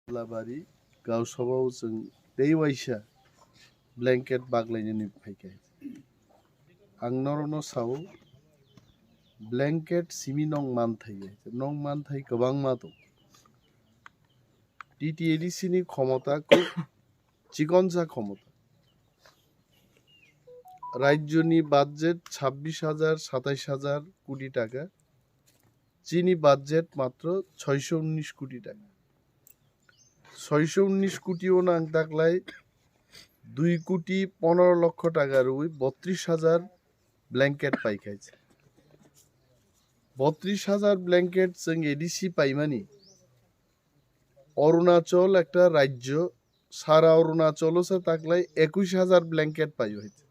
लाबारि गाव सबाव जों दैवाइसा ब्लेंकेट बागलायनायनि फायखाय आं नरनो साव ब्लेंकेट सिमि नं मान थायो नं मान थाय गोबां मा दं टीटीएडीसी नि क्षमता খুব চিকনসা ক্ষমতা রাজ্যনি বাজেট 26,000 27,000 কোটি টাকা চীনি বাজেট মাত্র 619 কোটি টাকা 619 কোটিও নাং থাকলাই 2 কোটি 15 লক্ষ টাকার ওই 32,000 ব্ল্যাঙ্কেট পাইখাইছে 32,000 ব্ল্যাঙ্কেট जों एडीसी পাইমানি অরুণাচল একটা রাজ্য সারা অরুণাচলসে থাকলাই 21,000 ব্ল্যাঙ্কেট পাই হইছে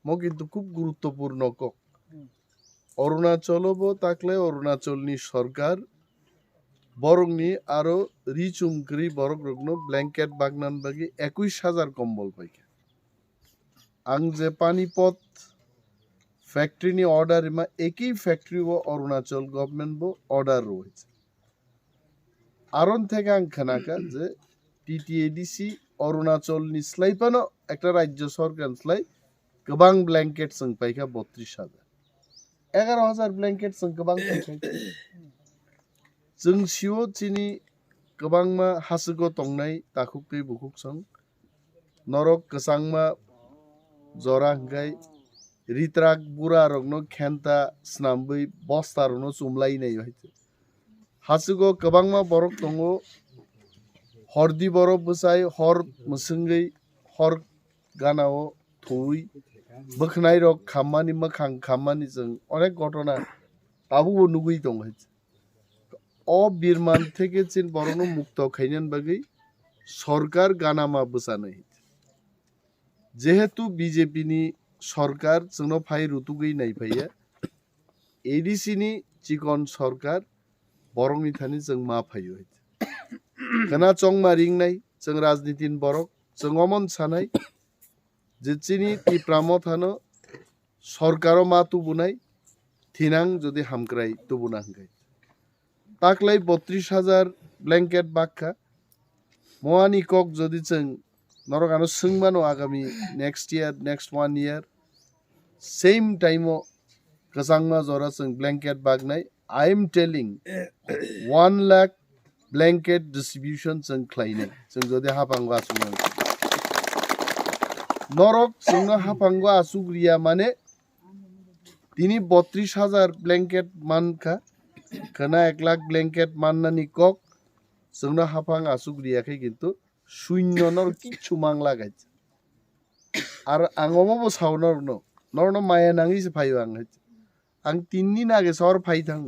মো কিন্তু খুব গুরুত্বপূর্ণ কক অরুণাচলবো থাকলে অরুণাচলনি সরকার বরংনি আরো রিচুমক্রি বরগ্রগ্ন ব্ল্যাঙ্কেট বাগনান বাগি 21,000 কম্বল পাইকা আং যে পানিপথ ফ্যাক্টরিনি অর্ডার মা একই ফ্যাক্টরি ও অরুণাচল গভর্নমেন্ট বো অর্ডার রয়েছে আরন থেকে আং খানাকা যে টিটিএডিসি অরুণাচলনি স্লাইপানো একটা রাজ্য সরকার স্লাই गोबां ब्लैंकेट जों पाइखा 32,000 11,000 ब्लैंकेट जों गोबां पाइखा जों सिओ चिनि गोबां मा हासुगो तंनाय ताखुकै बुकुक सं नरक गसांमा जरा हंगाय रित्राक बुरा रगनो खेनता स्नामबै बस्तारनो चुमलायनाय हयते हासुगो गोबां मा बरक दंगो हरदि बरफ बसाय हर मुसुंगै हर गानाओ थुई बखनाय रक खामानि मखां खामानि जों अनेक घटना ताबुबो नुगै दं हयते अ बिरमान থেকে চিন বরনো মুক্ত খাইনেন বাগै সরকার গানামা বসানো যেহেতু বিজেপি নি সরকার जोंनो फाइ रुतुगै नायफाया एडीसी नि चिकन सरकार बरंनि थानि जों मा फायो खोना चंग मारिंनाय जों राजनीतिन बरक जों अमन सानाय जिचिनि तिप्रामो थानो सरकारो मा तुबुनाय थिनां जदि हामक्राय तुबुना हंगाय ताकलाय 32,000 ब्लैंकेट बाक्का मोआनि कक जदि जों नरगानो सोंबानो आगामी next year next 1 year same टाइमो गसांमा जरा जों ब्लैंकेट बागनाय I am telling 1 lakh blanket distribution जों ख्लायनाय जों जदि हाफांग आसुनाय नरक जोंनो हाफांग आसुग्रिया माने दिनी 32,000 ब्लैंकेट मानखा खोना 1 लाख ब्लैंकेट माननानि कक जोंनो हाफांग आसुग्रियाखै किन्तु शून्य नर किछु मांगला गाइछ आर आंगमबो सावनर नरनो माया नाङिसो फायो आं तिननि नागे सर फाइथां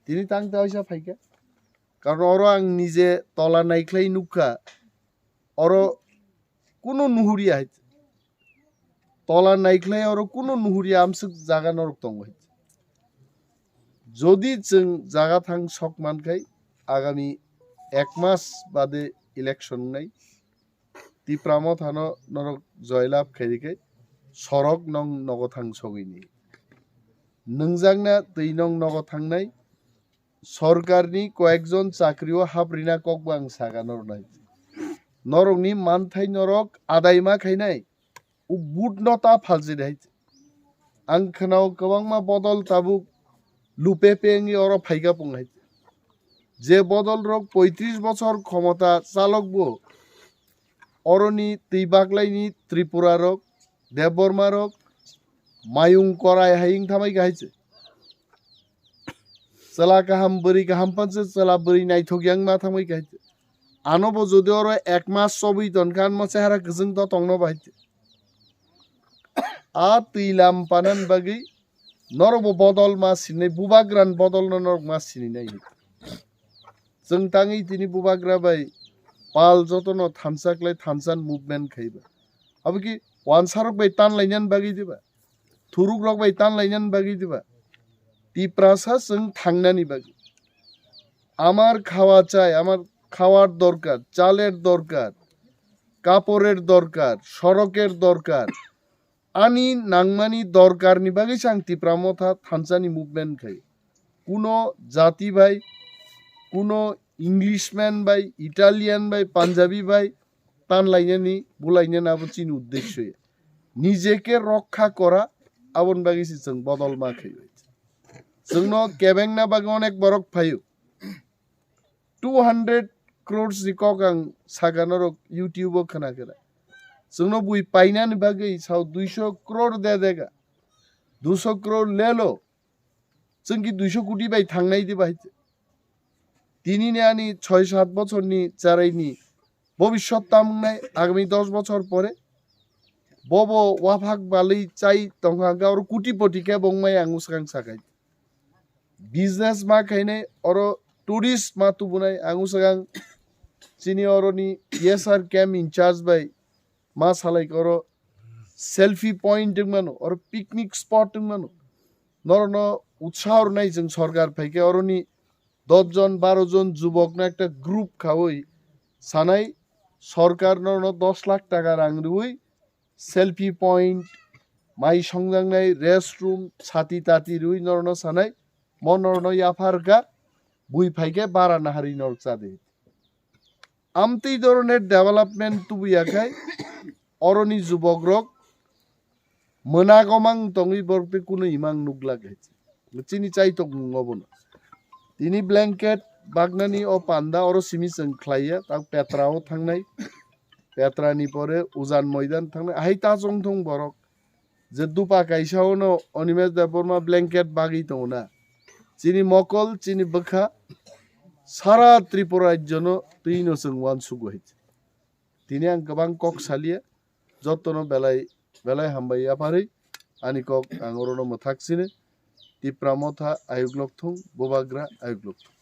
तिनि तां ताइसा फाइका कारण अर आं निजे तला नायख्लाय नुखा अर कुनो नुहुरिया है तला नायख्लाय अर कुनो नुहुरिया आमसुक जागा नरक दं যদি जों जागा थां सक मानखाय आगामी 1 मास बादे इलेक्शन नाय तिप्रामो थानो नरक जयलाभ खायरिखाय सरक नं नग थां सगैनि नोंजांना दै नं नग थांनाय सरकारनि कयेकजन चाकरिओ हाब्रिना ककबां सागा नरनाय नरकनि मानथाय नरक आदायमा खायनाय उ बुट नता फालजिनाय आं खोनाव गोबां मा बदल ताबुक लुपे पेंगि और फाइगा पुंगाय जे बदल रक 35 बছর ক্ষমতা চালকবো অরনি তৈবাগলাইনি ত্রিপুরা রক দেববর্মা রক মায়ুং করাय हायिं थामाय गायছে चला गाहाम बोरै गाहाम पांसे चला बोरै नायथगियां मा थामाय गायছে आनबो जदि और 1 मास सबई दनखान मा सेहारा गजों द तंनो बायছে आ तैलाम पानान बागै नरबो बदल मा सिनै बुबाग्रान बदल नरक मा सिनै नाय जों ताङै दिनै बुबाग्रा बाय पाल जतन थानसाकलाय थानसान मुभमेंट खायबा अब कि वानसारक बाय तान लायनान बागै दिबा थुरुक रक बाय तान लायनान बागै दिबा तिप्रासा जों थांनानि बागै আমার খাওয়া চাই আমার খাওয়ার দরকার চালের দরকার কাপড়ের দরকার সড়কের দরকার आनी नांगमानी दरकारनि बागै सांग तिप्रामथा थानसानि मुभमेंट खाय कुनो जाति भाई कुनो इंग्लिशमैन बाय इटालियान बाय पांजाबी बाय तानलायनायनि बुलायनायाबो चिनि उद्देश्य निजेके रक्षा करा आबन बागिसि जों बदल माखै जोंनो केबेंना बागै अनेक बरक फायो 200 crores रिकॉक आं सागानरक यूट्यूब खोनाकेरा जोंनो बुई पाइनानि बागै साव 200 crore दे देगा 200 crore ले लो जोंकी 200 कोटी बाय थांनाय दे बाय दिनिने आनी 6-7 বছরনি চারাইনি ভবিষ্যৎ তামনাই আগামী 10 বছর পরে বব ওয়াফাক বালি চাই তংহা গাওর কোটিপতি কে বংমাই আঙ্গুসকাং সাকাই বিজনেস মা খাইনে অর টুরিস্ট মা তুবুনাই আঙ্গুসকাং চিনি অরনি ইয়েসার ক্যাম্প ইনচার্জ বাই মা সালাই কর সেলফি পয়েন্ট মানো অর পিকনিক স্পট মানো নরন উৎসাহ নাই जों সরকার ফাইকে অরনি 10 জন 12 জন যুবক না একটা গ্রুপ খাওই সানাই সরকার নরন 10 লাখ টাকা রাংরুই সেলফি পয়েন্ট মাই সংজাংনাই রেস্টরুম ছাতি তাতি রুই নরন সানাই মনরন ইয়াফারকা বুই ফাইকে বারা নাহারি নরচাদে আমতেই ধরনের ডেভেলপমেন্ট তুবুয়াখাই অরনি যুবক রক মনাগমাং তঙ্গি বরতে কোনো ইমাং নুগলা গেছে চিনি চাই তো ngobon তিনি ব্ল্যাঙ্কেট বাগনানি ও পান্ডা অর সিমি जों ख्लाइया ता पेत्राव थांनाय पेत्रानि परे उजान मैदान थांनाय आहाय ता जंथं बरक जे दुपा काइसावनो अनिमेश देबरमा ब्ल्যাঙ্কেट बागि दंना चिनि मकल चिनि बखा सारा त्रिपुरा राज्यनो तैनो जों वान सुगुहै तिनि आं गोबां कक सालिया जतनो बेलाय हामबाय आफारै आनि कक आं अरनो मथाक्सिने तिप्रामथा आयुग्लकथं बोबाग्रा आयुग्लकथं